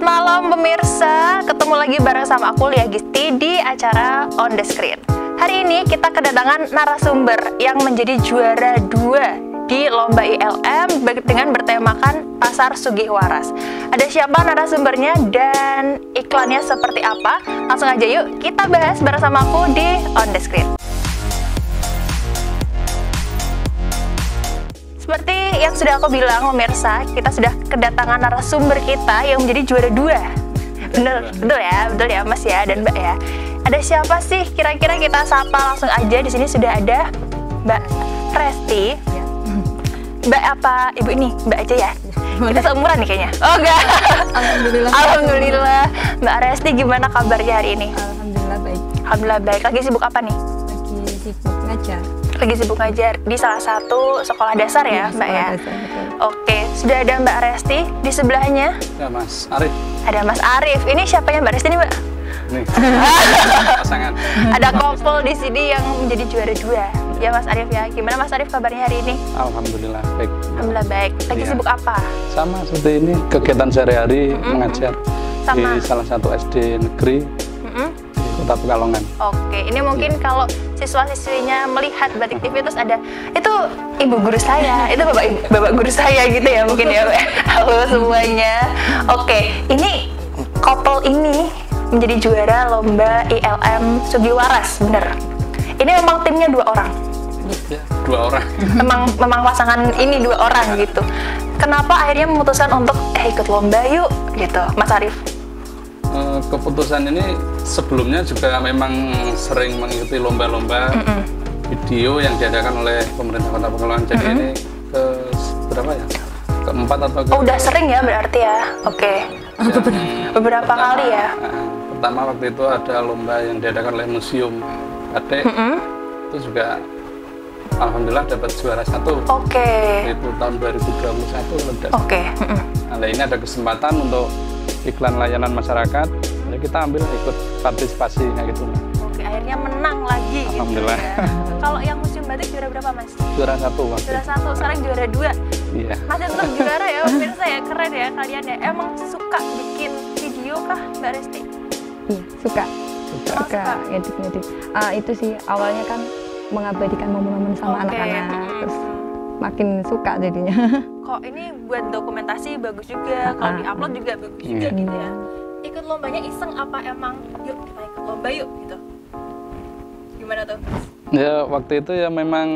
malam pemirsa, ketemu lagi bareng sama aku Lia Gisti di acara On The Screen. Hari ini kita kedatangan narasumber yang menjadi juara 2 di Lomba ILM dengan bertemakan Pasar Sugih Waras. Ada siapa narasumbernya dan iklannya seperti apa? Langsung aja yuk kita bahas bersama aku di On The Screen. Seperti yang sudah aku bilang pemirsa, kita sudah kedatangan narasumber kita yang menjadi juara 2. Betul ya Mas ya dan Mbak ya. Ada siapa sih kira-kira, kita sapa langsung aja. Di sini sudah ada Mbak Resti. Mbak apa ibu ini? Mbak aja ya. Kita seumuran nih kayaknya. Oh enggak. Alhamdulillah. Mbak Resti, gimana kabarnya hari ini? Alhamdulillah baik. Alhamdulillah baik. Lagi sibuk apa nih? Lagi sibuk ngajar. Lagi sibuk ngajar di salah satu sekolah dasar ya, Mbak ya? Dasar, betul. Oke, sudah ada Mbak Resti di sebelahnya. Ya, Mas Arif. Ada Mas Arif. Ini siapanya Mbak Resti nih, Mbak? Nih, pasangan. Ada couple di sini yang menjadi juara 2. Ya Mas Arif ya. Gimana Mas Arif kabarnya hari ini? Alhamdulillah baik. Alhamdullah baik. Lagi Iya. sibuk apa? Sama seperti ini, kegiatan sehari-hari mengajar Sama. di salah satu SD negeri di Kota Pekalongan. Oke, ini mungkin kalau siswa-siswinya melihat Batik TV terus ada itu ibu guru saya, itu bapak guru saya gitu ya mungkin ya. Halo semuanya. Oke, ini couple ini menjadi juara lomba ILM Sugih Waras, bener. Ini memang timnya 2 orang. Ya, 2 orang. memang pasangan ini 2 orang gitu. Kenapa akhirnya memutuskan untuk ikut lomba yuk gitu, Mas Arif? Keputusan ini sebelumnya juga memang sering mengikuti lomba-lomba video yang diadakan oleh pemerintah Kota Pekalongan. Jadi ini ke berapa ya? Keempat atau ke? Oh, udah sering ya berarti ya? Oke. Beberapa kali ya? Pertama waktu itu ada lomba yang diadakan oleh Museum Batik. Itu juga alhamdulillah dapat juara 1. Oke. Itu tahun 2021. Oke. Nah, ini ada kesempatan untuk iklan layanan masyarakat. Ya kita ambil ikut partisipasi kayak gitu. Oke, akhirnya menang lagi. Alhamdulillah. Gitu ya. Kalau yang Museum Batik juara berapa, Mas? Juara 1 waktu. Juara 1, sekarang juara 2. Iya. Masih tetap juara ya, pemirsa ya, keren ya kalian ya. Emang suka bikin video kah, Mbak Resti? Iya, suka Suka. ngedit. Itu sih awalnya kan mengabadikan momen-momen sama Oke. anak-anak, terus makin suka jadinya. Kok ini buat dokumentasi bagus juga, kalau di-upload juga bagus juga Iya. gitu ya. Ikut lombanya iseng apa emang yuk kita ikut lomba yuk gitu? Gimana tuh? Ya waktu itu ya memang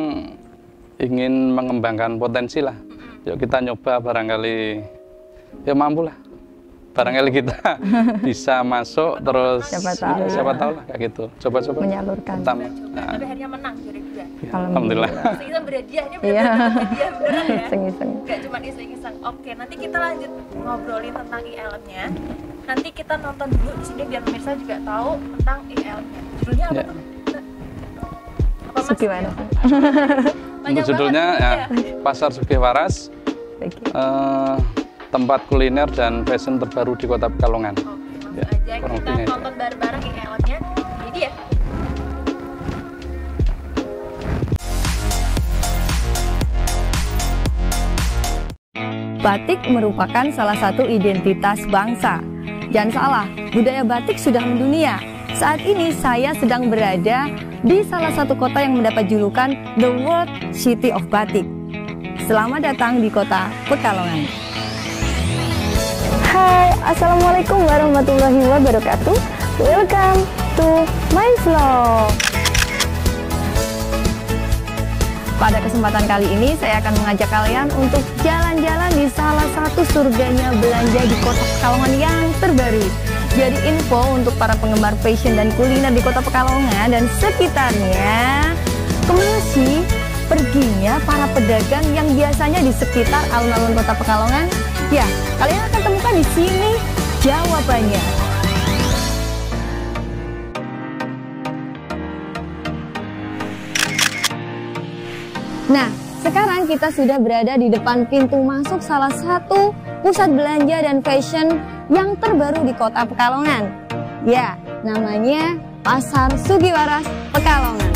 ingin mengembangkan potensi lah. Yuk kita nyoba, barangkali ya mampu lah. Barangkali kita bisa masuk terus Siapa tahu. ya, siapa tahu lah kayak gitu. Coba-coba. Menyalurkan. Pertama. Coba, tapi akhirnya menang juara 2. Alhamdulillah. Iseng-iseng berhadiah, ini Iya. benar-benar hadiah beneran ya? Iseng-iseng. Gak cuma iseng-iseng. Oke, nanti kita lanjut ngobrolin tentang ILM-nya. Nanti kita nonton dulu di sini biar pemirsa juga tahu tentang ILM-nya. Judulnya apa Ya. tuh? Apa, Mas? Sugih Waras. Banyak Untuk judulnya banget ya, Pasar Sugih Waras, tempat kuliner dan fashion terbaru di Kota Pekalongan. Oke, langsung Ya, aja kurang kita lebihnya itu. nonton bareng-bareng ILM-nya. Ini dia. Batik merupakan salah satu identitas bangsa. Jangan salah, budaya batik sudah mendunia. Saat ini saya sedang berada di salah satu kota yang mendapat julukan The World City of Batik. Selamat datang di Kota Pekalongan. Hai, Assalamualaikum warahmatullahi wabarakatuh. Welcome to my vlog. Pada kesempatan kali ini saya akan mengajak kalian untuk jalan-jalan di salah satu surganya belanja di Kota Pekalongan yang terbaru. Jadi info untuk para penggemar fashion dan kuliner di Kota Pekalongan dan sekitarnya, kemana sih perginya para pedagang yang biasanya di sekitar alun-alun Kota Pekalongan? Ya, kalian akan temukan di sini jawabannya. Nah, sekarang kita sudah berada di depan pintu masuk salah satu pusat belanja dan fashion yang terbaru di Kota Pekalongan. Ya, namanya Pasar Sugih Waras Pekalongan.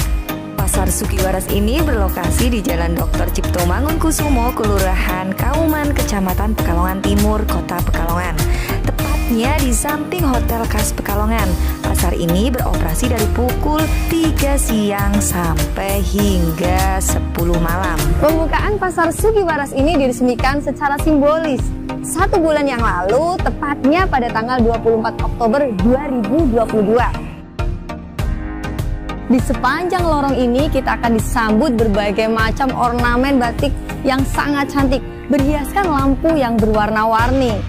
Pasar Sugih Waras ini berlokasi di Jalan Dr. Cipto Mangunkusumo, Kelurahan Kauman, Kecamatan Pekalongan Timur, Kota Pekalongan. Tepatnya tepatnya di samping Hotel Khas Pekalongan. Pasar ini beroperasi dari pukul 3 siang sampai hingga 10 malam. Pembukaan Pasar Sugiwaras ini diresmikan secara simbolis 1 bulan yang lalu, tepatnya pada tanggal 24 Oktober 2022. Di sepanjang lorong ini kita akan disambut berbagai macam ornamen batik yang sangat cantik, berhiaskan lampu yang berwarna-warni.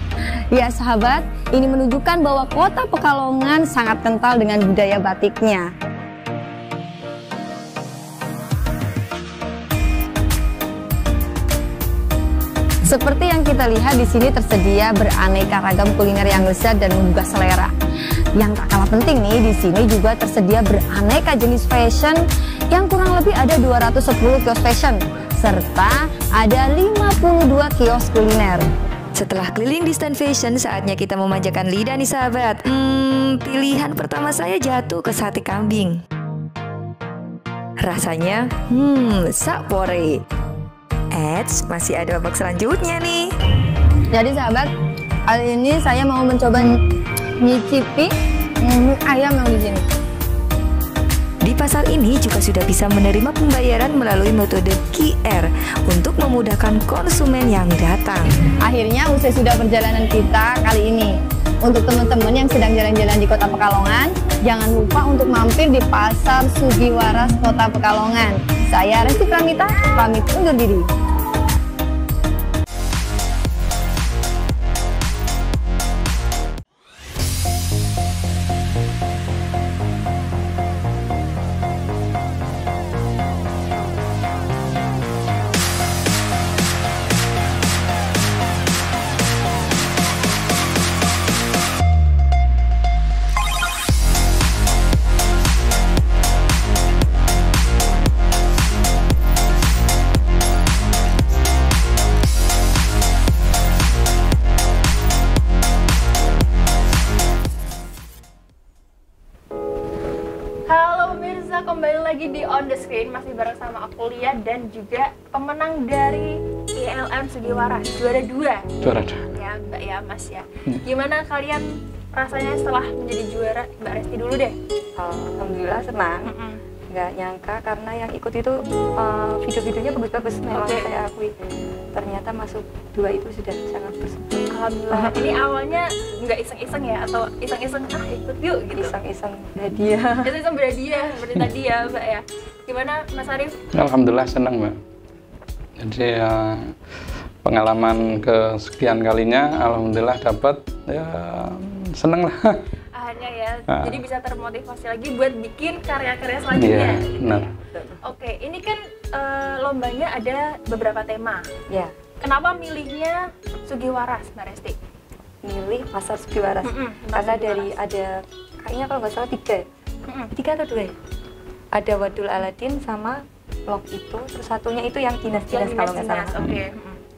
Ya sahabat, ini menunjukkan bahwa kota Pekalongan sangat kental dengan budaya batiknya. Seperti yang kita lihat di sini tersedia beraneka ragam kuliner yang lezat dan menggugah selera. Yang tak kalah penting nih, di sini juga tersedia beraneka jenis fashion yang kurang lebih ada 210 kios fashion serta ada 52 kios kuliner. Setelah keliling di stand fashion, saatnya kita memanjakan lidah nih sahabat. Pilihan pertama saya jatuh ke sate kambing. Rasanya, sapore. Eits, masih ada babak selanjutnya nih. Jadi sahabat, kali ini saya mau mencoba nyicipi mie ayam yang di sini. Di pasar ini juga sudah bisa menerima pembayaran melalui metode QR untuk memudahkan konsumen yang datang. Akhirnya usai sudah perjalanan kita kali ini. Untuk teman-teman yang sedang jalan-jalan di Kota Pekalongan, jangan lupa untuk mampir di Pasar Sugiwaras Kota Pekalongan. Saya Resti Pramita, pamit undur diri. Kembali lagi di On The Screen, masih bareng sama aku Lia dan juga pemenang dari ILM Sugiwaras, juara 2. Juara 2. Ya Mbak ya Mas ya. Gimana kalian rasanya setelah menjadi juara? Mbak Resti dulu deh. Alhamdulillah senang. Nggak nyangka karena yang ikut itu video-videonya bagus-bagus, memang saya akui. Ternyata masuk 2 itu sudah sangat bersyukur. Alhamdulillah. Ini awalnya nggak iseng-iseng ya, atau iseng-iseng ikut yuk gitu? Iseng-iseng hadiah. Iseng-iseng berhadiah seperti tadi ya Mbak ya. Gimana Mas Arif? Alhamdulillah senang Mbak. Jadi pengalaman kesekian kalinya, alhamdulillah dapat, ya seneng lah. Akhirnya ya, jadi bisa termotivasi lagi buat bikin karya-karya selanjutnya. Iya, benar. Oke, ini kan lombanya ada beberapa tema. Ya. Kenapa milihnya Sugiwaras, Mbak Resti? Milih Pasar Sugiwaras karena dari ada kayaknya kalau nggak salah 3 atau 2 ya? Ada Wadul Aladin sama vlog itu, terus satunya itu yang dinas-dinas kalau nggak salah.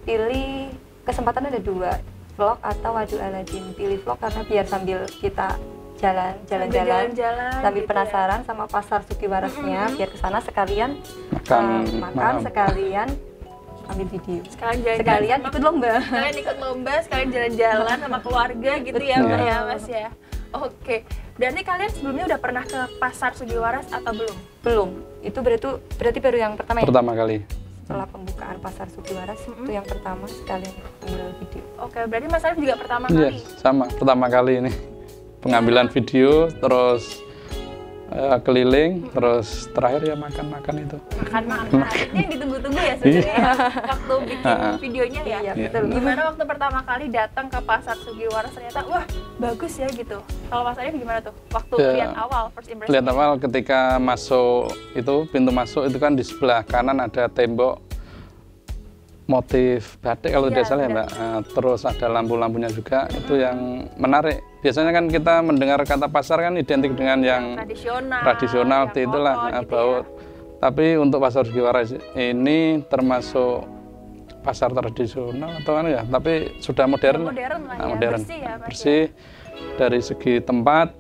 Pilih kesempatan ada 2, vlog atau Wadul Aladin. Pilih vlog karena biar sambil kita jalan-jalan sambil gitu penasaran ya sama Pasar Sugiwarasnya, biar kesana sekalian makan sekalian ambil video, sekalian ikut lomba, sekalian jalan-jalan sama keluarga gitu ya Mbak ya Mas ya. Oke, berarti kalian sebelumnya udah pernah ke Pasar Sugiwaras atau belum? Belum, itu berarti baru yang pertama ya? Pertama kali. Setelah pembukaan Pasar Sugiwaras itu yang pertama sekalian ambil video. Oke, berarti Mas Arif juga pertama kali? Iya, sama, pertama kali ini pengambilan video, terus keliling, terus terakhir ya makan-makan itu. Makan. Itu yang ditunggu-tunggu ya sebenarnya waktu bikin videonya ya. Iya, betul. Gimana waktu pertama kali datang ke Pasar Sugiwaras ternyata wah bagus ya gitu. Kalau Mas Arif gimana tuh? Waktu lihat awal first impression. Lihat awal ketika masuk itu, pintu masuk itu kan di sebelah kanan ada tembok motif batik kalau tidak salah ya Mbak. Terus ada lampu-lampunya juga, itu yang menarik. Biasanya kan kita mendengar kata pasar kan identik dengan yang tradisional yang itulah gitu baut. Tapi untuk Pasar Sugiwaras ini termasuk pasar tradisional atau kan ya, tapi sudah modern. Modern. Bersih dari segi tempat.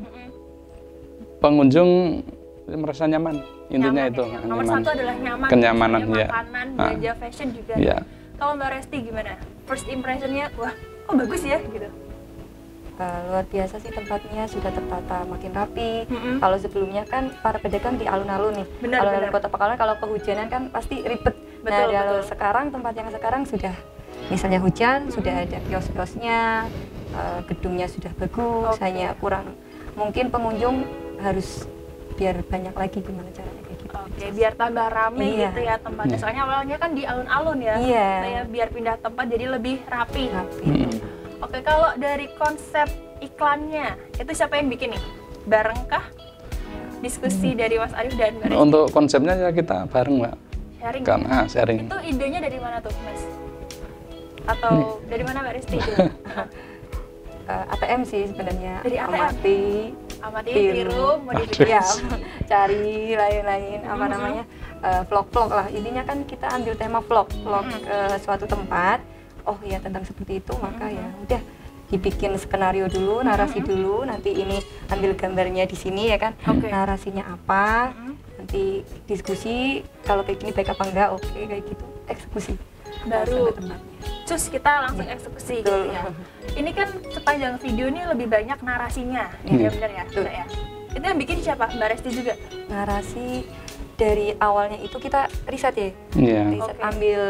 Pengunjung merasa nyaman. Intinya itu ya. Nomor satu adalah nyaman, kenyamanan ya. Makanan, belanja fashion juga. Ya. Kalau Mbak Resti gimana? First impressionnya, wah, bagus ya gitu. Luar biasa sih, tempatnya sudah tertata makin rapi. Kalau sebelumnya kan para pedagang di alun-alun nih, alun-alun Kota Pekalongan kalau kehujanan kan pasti ribet. Nah, kalau sekarang tempat yang sekarang sudah, misalnya hujan sudah ada kios-kiosnya, gedungnya sudah bagus, hanya kurang mungkin pengunjung harus biar banyak lagi, gimana caranya kayak gitu. Oke, biar tambah rame gitu ya tempatnya. Soalnya awalnya kan di alun-alun ya. Saya biar pindah tempat jadi lebih rapi. Oke, kalau dari konsep iklannya, itu siapa yang bikin nih? Barengkah? Diskusi dari Mas Arif dan Mbak Resti? Untuk konsepnya ya kita bareng, Mbak. Sharing. Sharing. Itu idenya dari mana tuh, Mas? Atau dari mana Mbak Resti? ATM sih sebenarnya. Dari ATM? Amati, tiru, modifikasi. Ya, cari lain-lain apa namanya, vlog-vlog lah. Intinya kan kita ambil tema vlog suatu tempat. Oh ya, tentang seperti itu, maka ya udah dibikin skenario dulu, narasi dulu, nanti ini ambil gambarnya di sini ya kan, narasinya apa, nanti diskusi kalau kayak gini baik apa enggak, oke kayak gitu, eksekusi baru cus kita langsung eksekusi gitu ya. Ini kan sepanjang video ini lebih banyak narasinya, ya benar ya, ya. Itu yang bikin siapa? Mbak Resti juga? Narasi dari awalnya itu kita riset ya, riset ambil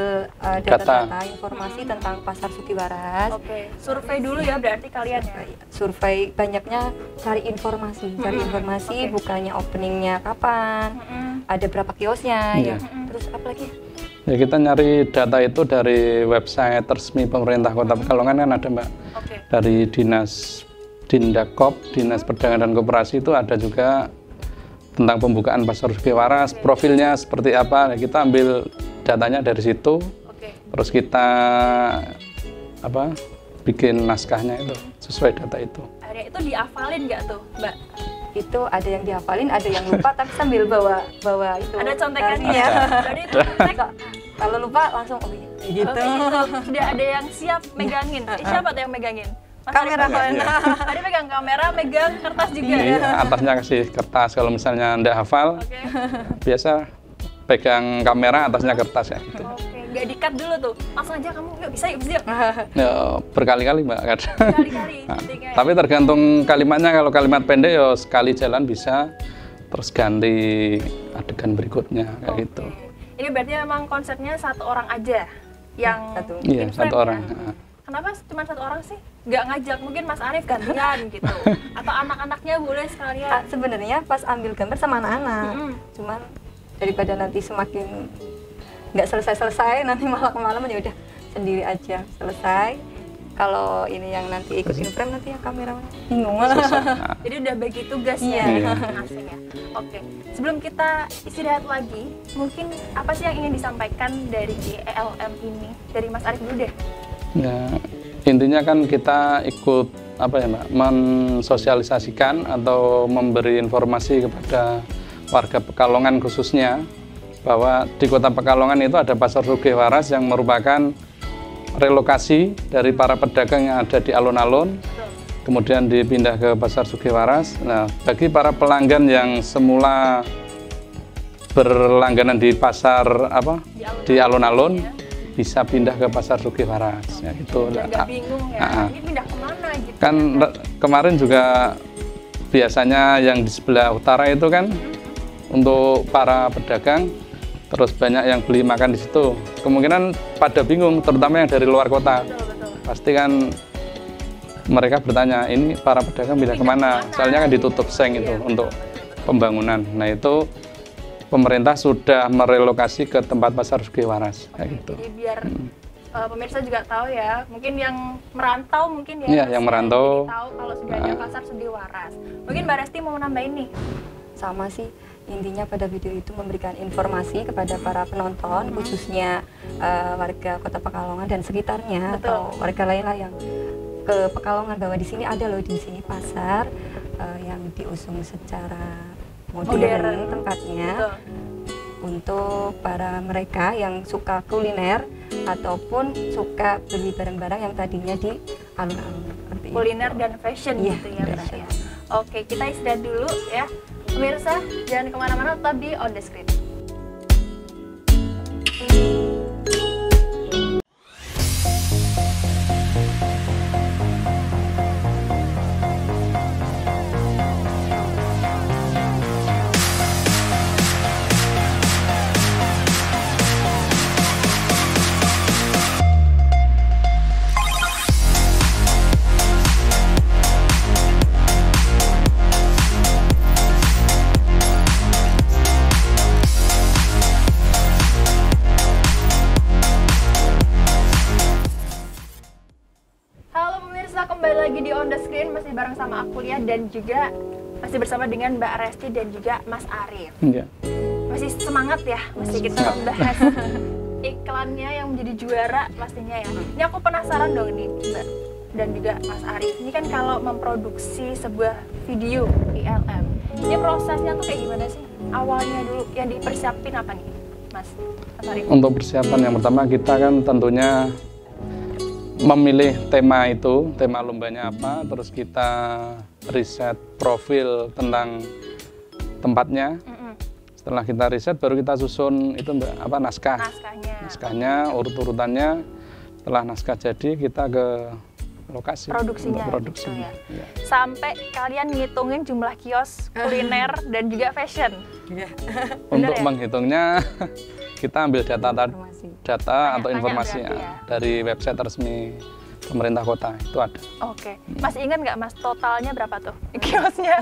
data-data informasi tentang Pasar Sugiwaras. Survei dulu ya berarti kalian ya? Survei, banyaknya cari informasi, bukannya openingnya kapan, ada berapa kiosnya, ya. Terus apa lagi? Ya kita nyari data itu dari website resmi pemerintah Kota Pekalongan kan ada, Mbak. Dari Dinas Dindakop, Dinas Perdagangan dan Koperasi itu ada juga tentang pembukaan Pasar Sugiwaras, profilnya seperti apa. Nah, kita ambil datanya dari situ, terus kita bikin naskahnya itu sesuai data itu. Ada itu dihafalin nggak tuh, Mbak? Itu ada yang dihafalin, ada yang lupa, tapi sambil bawa itu. Ada contekannya. Kalau lupa langsung gitu. Sudah ada yang siap megangin. Siapa tuh yang megangin? Kamera. Tadi pegang kamera, megang kertas juga ya? Iya, atasnya kasih kertas. Kalau misalnya nggak hafal, biasa pegang kamera, atasnya kertas ya. Gitu. Nggak di-cut dulu tuh, langsung aja kamu, yuk bisa yuk. Ya, berkali-kali, Mbak. Berkali-kali. Tapi tergantung kalimatnya. Kalau kalimat pendek ya sekali jalan bisa, terus ganti adegan berikutnya kayak gitu. Ini berarti memang konsepnya satu orang aja yang Iya, satu orang. Ya? Kenapa cuma satu orang sih? Nggak ngajak mungkin Mas Arif gantian gitu? Atau anak-anaknya boleh sekalian? Sebenarnya pas ambil gambar sama anak-anak, cuman daripada nanti semakin nggak selesai nanti malah kemalaman, ya udah sendiri aja selesai. Kalau ini yang nanti ikut in frame, nanti yang kameramen bingung. Jadi udah bagi tugas ya masing-masing ya. Oke, sebelum kita istirahat lagi, mungkin apa sih yang ingin disampaikan dari ELM ini? Dari Mas Arif dulu deh. Ya, intinya kan kita ikut Mbak, mensosialisasikan atau memberi informasi kepada warga Pekalongan khususnya bahwa di Kota Pekalongan itu ada Pasar Sugiwaras yang merupakan relokasi dari para pedagang yang ada di alun-alun, kemudian dipindah ke Pasar Sugiwaras. Nah, bagi para pelanggan yang semula berlangganan di pasar di alun-alun, bisa pindah ke Pasar Sugiwaras. Ya, gitu. Nggak bingung ya, ini pindah kemana gitu. Kan kemarin juga biasanya yang di sebelah utara itu kan untuk para pedagang, terus banyak yang beli makan di situ. Kemungkinan pada bingung, terutama yang dari luar kota. Pasti kan mereka bertanya, ini para pedagang pindah kemana? Soalnya kan ditutup seng itu untuk pembangunan. Nah itu pemerintah sudah merelokasi ke tempat Pasar Sugiwaras. Kayak gitu. Jadi biar pemirsa juga tahu ya, mungkin yang merantau mungkin ya. Iya, yang merantau. Tahu kalau sudah ada Pasar Sugiwaras. Mungkin Mbak Resti mau nambahin nih. Sama sih. Intinya pada video itu memberikan informasi kepada para penonton, khususnya warga Kota Pekalongan dan sekitarnya, atau warga lain lah yang ke Pekalongan, bahwa di sini ada loh, di sini pasar yang diusung secara modern tempatnya. Untuk para mereka yang suka kuliner ataupun suka beli barang-barang yang tadinya di alun-alun. Kuliner dan fashion gitu ya, berarti ya. Oke, kita istirahat dulu ya. Pemirsa, jangan kemana-mana, tetap di On The Screen. Pemirsa, kembali lagi di On The Screen, masih bareng sama aku Lia dan juga masih bersama dengan Mbak Resti dan juga Mas Arif. Iya. Masih semangat ya, masih kita membahas iklannya yang menjadi juara pastinya ya. Ini aku penasaran dong nih Mbak dan juga Mas Arif. Ini kan kalau memproduksi sebuah video ILM, ini prosesnya tuh kayak gimana sih? Awalnya dulu yang dipersiapin apa nih, Mas Arif? Untuk persiapan yang pertama kita kan tentunya memilih tema itu, tema lombanya apa, terus kita riset profil tentang tempatnya. Setelah kita riset baru kita susun itu apa naskah. Naskahnya, urut-urutannya. Setelah naskah jadi kita ke lokasi produksinya, untuk produksi. Gitu ya. Ya. Sampai kalian ngitungin jumlah kios kuliner dan juga fashion. Untuk ya? menghitungnya kita ambil data atau informasi ya? Dari website resmi pemerintah kota itu ada. Oke, Mas ingat nggak Mas totalnya berapa tuh kiosnya?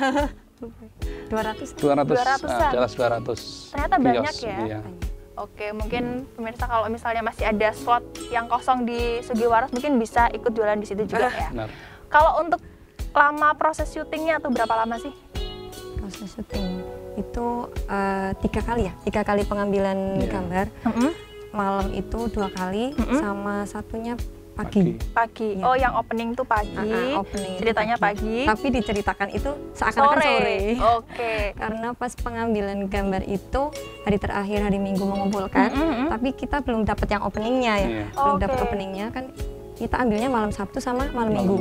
200. Di atas 200. Ternyata kios, banyak ya. Iya. Oke, mungkin pemirsa kalau misalnya masih ada slot yang kosong di Sugiwaras mungkin bisa ikut jualan di situ juga ya. Benar. Kalau untuk lama proses syutingnya tuh berapa lama sih? Proses syuting itu 3 kali ya, 3 kali pengambilan gambar. Malam itu 2 kali, sama satunya pagi. Ya. Oh, yang opening tuh pagi. Opening ceritanya pagi. Tapi diceritakan itu seakan-akan sore. Oke. Karena pas pengambilan gambar itu hari terakhir hari Minggu mengumpulkan, tapi kita belum dapat yang openingnya ya. Belum dapat openingnya kan. Kita ambilnya malam Sabtu sama malam Minggu.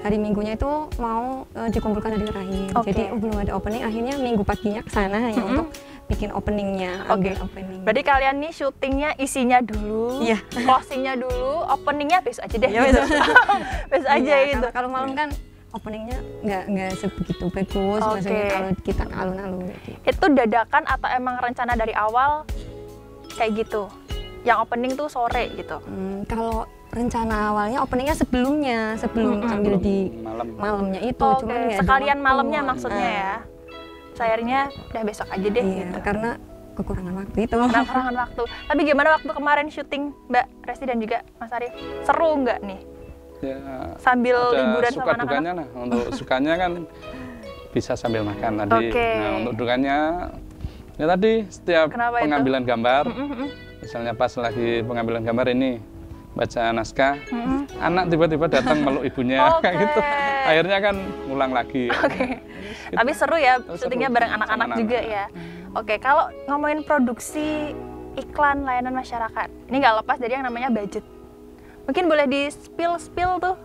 Hari Minggunya itu mau dikumpulkan hari terakhir. Jadi belum ada opening, akhirnya Minggu paginya ke sana hanya untuk bikin openingnya. Opening. Berarti kalian nih syutingnya isinya dulu, closingnya dulu, openingnya besok aja deh. Gitu. Besok aja gitu. Kalau malam kan openingnya nggak sebegitu bagus, maksudnya kalau kita ke alun-alun. Gitu. Itu dadakan atau emang rencana dari awal kayak gitu? Yang opening tuh sore gitu? Kalau rencana awalnya openingnya sebelum ambil di malamnya itu. Cuman sekalian malamnya maksudnya ya. Sayangnya udah besok aja deh gitu. Karena kekurangan waktu itu. Kekurangan waktu. Tapi gimana waktu kemarin syuting Mbak Resti dan juga Mas Arif? Seru nggak nih? Ya, sambil liburan sama anak-anak? Dukanya lah. Untuk sukanya kan bisa sambil makan tadi. Nah, untuk dukanya ya tadi setiap pengambilan gambar, misalnya pas lagi pengambilan gambar ini baca naskah, anak tiba-tiba datang meluk ibunya kayak gitu. Akhirnya kan ngulang lagi. Gitu. Tapi seru ya syutingnya bareng anak-anak juga ya. Oke, kalau ngomongin produksi iklan layanan masyarakat, ini nggak lepas dari yang namanya budget. Mungkin boleh di spill tuh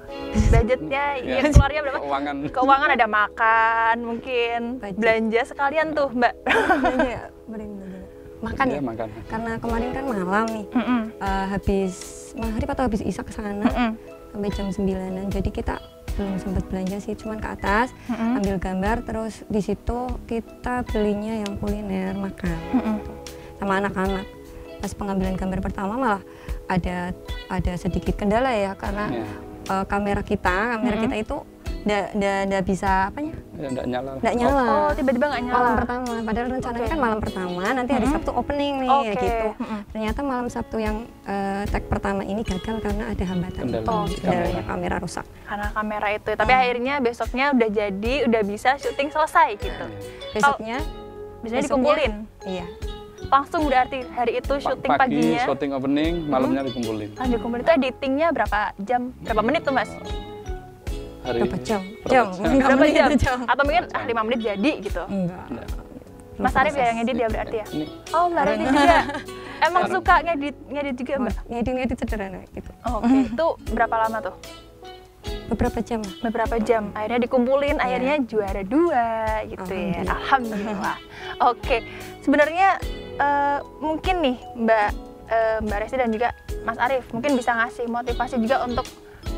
budgetnya, yang keluarnya berapa? Keuangan ada makan, mungkin belanja sekalian tuh Mbak. Makan ya, karena kemarin kan malam nih, habis maghrib atau habis isya ke sana sampai jam 9-an, jadi kita belum sempat belanja sih, cuman ke atas ambil gambar, terus di situ kita belinya yang kuliner makan gitu. Sama anak-anak. Pas pengambilan gambar pertama malah ada sedikit kendala ya, karena kamera kita itu nggak bisa apanya? Nggak nyala. Nggak nyala. Oh, tiba-tiba nggak nyala. Malam pertama, padahal rencananya kan malam pertama, nanti hari Sabtu opening nih ya gitu. Ternyata malam Sabtu yang tag pertama ini gagal karena ada hambatan kendalanya kamera rusak. Karena kamera itu, tapi akhirnya besoknya udah jadi, udah bisa syuting selesai gitu. Besoknya dikumpulin. Iya. Langsung berarti hari itu syuting paginya. Pagi syuting opening, malamnya dikumpulin. Dikumpulin itu editingnya berapa jam? Berapa menit tuh Mas? Berapa jam? Berapa jam? Atau mungkin 5 menit jadi gitu? Enggak. Mas Arif ya yang ngedit ya berarti ya? Oh, Mbak Resti juga. Emang suka ngedit juga Mbak? Ngedit sederhana gitu. Oke, itu berapa lama tuh? Beberapa jam. Akhirnya dikumpulin, akhirnya juara 2 gitu ya. Alhamdulillah. Oke, sebenarnya mungkin nih Mbak Resti dan juga Mas Arif mungkin bisa ngasih motivasi juga untuk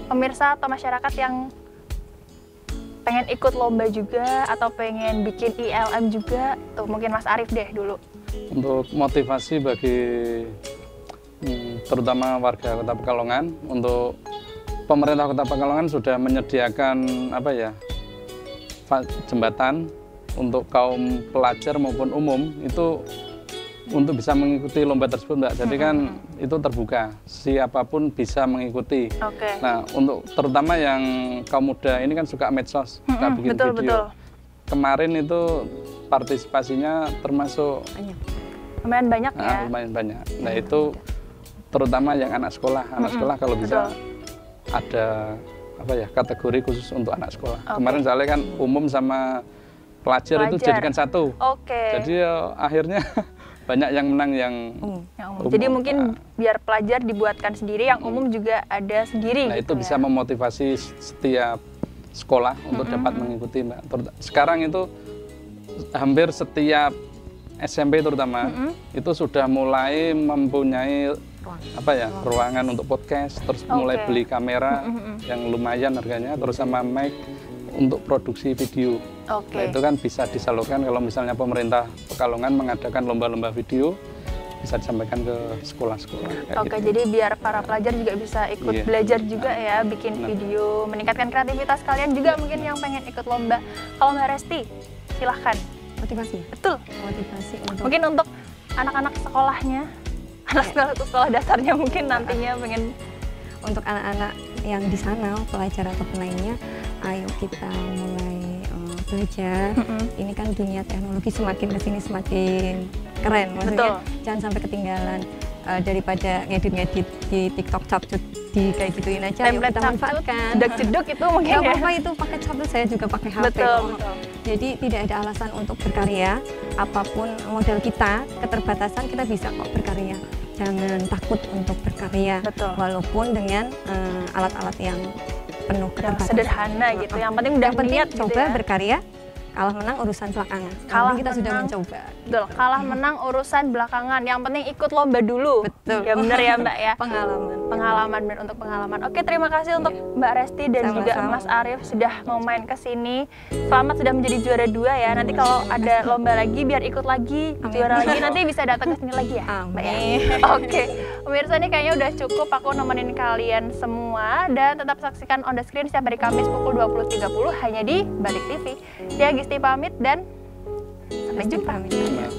pemirsa atau masyarakat yang pengen ikut lomba juga atau pengen bikin ILM juga, tuh mungkin Mas Arif deh dulu. Untuk motivasi bagi terutama warga Kota Pekalongan, untuk pemerintah Kota Pekalongan sudah menyediakan jembatan untuk kaum pelajar maupun umum itu untuk bisa mengikuti lomba tersebut, Mbak. Jadi kan itu terbuka, siapapun bisa mengikuti. Oke. Nah, untuk terutama yang kaum muda ini kan suka medsos, suka bikin betul, video. betul. Kemarin itu partisipasinya termasuk Lumayan banyak ya. lumayan banyak. Nah, itu terutama yang anak sekolah. Anak sekolah kalau bisa ada apa ya, kategori khusus untuk anak sekolah. Kemarin soalnya kan umum sama pelajar itu jadikan satu. Oke. Jadi akhirnya banyak yang menang yang umum. umum. Jadi mungkin biar pelajar dibuatkan sendiri, yang umum juga ada sendiri. Nah, gitu itu bisa memotivasi setiap sekolah untuk dapat mengikuti, Mbak. Sekarang itu hampir setiap SMP terutama itu sudah mulai mempunyai ruangan untuk podcast, terus mulai beli kamera yang lumayan harganya, terus sama mic untuk produksi video. Nah, itu kan bisa disalurkan kalau misalnya pemerintah Pekalongan mengadakan lomba-lomba video, bisa disampaikan ke sekolah-sekolah. Oke, gitu. jadi biar para pelajar juga bisa ikut belajar juga ya, bikin video, meningkatkan kreativitas kalian juga mungkin yang pengen ikut lomba. Kalau Mbak Resti, silahkan. Motivasi. Betul. Motivasi untuk Mungkin untuk anak-anak sekolahnya, anak sekolah dasarnya mungkin nantinya pengen. Untuk anak-anak yang di sana, pelajar atau lainnya, ayo kita mulai belajar. Ini kan dunia teknologi semakin kesini semakin keren, maksudnya jangan sampai ketinggalan. Daripada ngedit-ngedit di TikTok capcut di kayak gituin aja, yuk kita manfaatkan. Jeduk-jeduk itu mungkin Gak apa-apa, itu pakai capcut, saya juga pakai HP. Betul. Jadi tidak ada alasan untuk berkarya, apapun modal kita, keterbatasan kita bisa kok berkarya. Jangan takut untuk berkarya, walaupun dengan alat-alat yang penuh keterbatasan. Sederhana gitu, yang penting udah niat gitu coba ya. berkarya. Kalah menang urusan belakangan. Kalah kita sudah menang, mencoba. Betul, kalah menang urusan belakangan. Yang penting ikut lomba dulu. Betul. Ya benar ya Mbak ya. Pengalaman Untuk pengalaman. Oke, terima kasih untuk Mbak Resti dan juga Mas Arief sudah mau main ke sini. Selamat sudah menjadi juara 2 ya. Nanti kalau ada lomba lagi biar ikut lagi, juara lagi, nanti bisa datang ke sini lagi ya, Mbak ya. Oke. Pemirsa, ini kayaknya udah cukup aku nemenin kalian semua, dan tetap saksikan On The Screen setiap hari Kamis pukul 20.30 hanya di Balik TV. Dia Gisti pamit dan sampai jumpa. Nah.